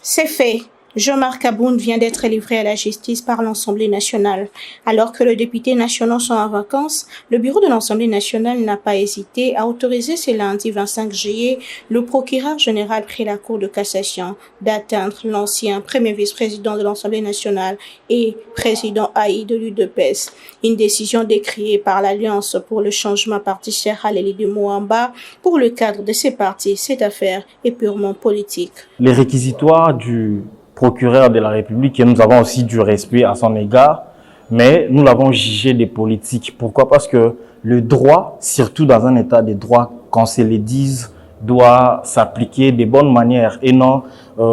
C'est fait. Jean-Marc Aboun vient d'être livré à la justice par l'Assemblée nationale. Alors que les députés nationaux sont en vacances, le bureau de l'Assemblée nationale n'a pas hésité à autoriser ce lundi 25 juillet le procureur général près la Cour de cassation d'atteindre l'ancien premier vice-président de l'Assemblée nationale et président AI de l'UDPS. Une décision décriée par l'Alliance pour le changement parti Haleli de Mouamba. Pour le cadre de ces partis, cette affaire est purement politique. Les réquisitoires du procureur de la République, et nous avons aussi du respect à son égard, mais nous l'avons jugé des politiques. Pourquoi? Parce que le droit, surtout dans un état de droit, quand se le dise, doit s'appliquer de bonnes manières et non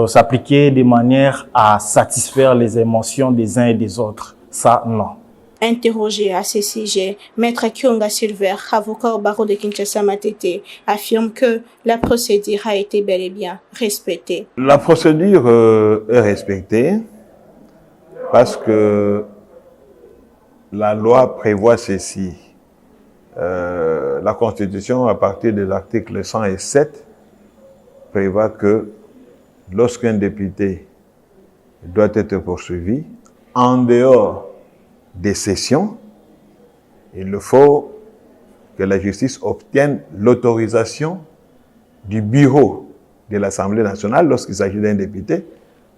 s'appliquer de manière à satisfaire les émotions des uns et des autres. Ça, non. Interrogé à ce sujet, Maître Kyonga Silver, avocat au barreau de Kinshasa Matete, affirme que la procédure a été bel et bien respectée. La procédure est respectée parce que la loi prévoit ceci. La Constitution, à partir de l'article 107, prévoit que lorsqu'un député doit être poursuivi, en dehors des sessions, il faut que la justice obtienne l'autorisation du bureau de l'Assemblée nationale lorsqu'il s'agit d'un député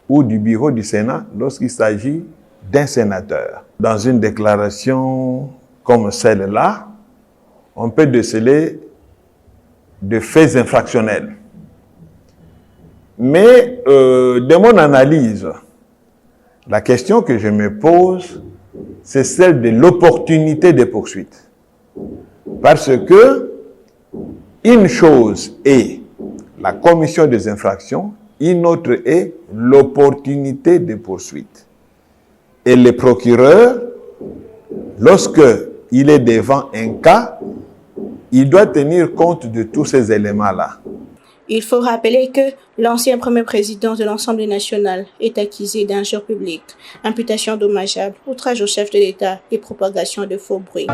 ou du bureau du Sénat lorsqu'il s'agit d'un sénateur. Dans une déclaration comme celle-là, on peut déceler de faits infractionnels. Mais de mon analyse, la question que je me pose, c'est celle de l'opportunité des poursuites. Parce que une chose est la commission des infractions, une autre est l'opportunité des poursuites. Et le procureur, lorsque il est devant un cas, il doit tenir compte de tous ces éléments-là. Il faut rappeler que l'ancien premier président de l'Assemblée nationale est accusé d'injure publique, imputation dommageable, outrage au chef de l'État et propagation de faux bruits.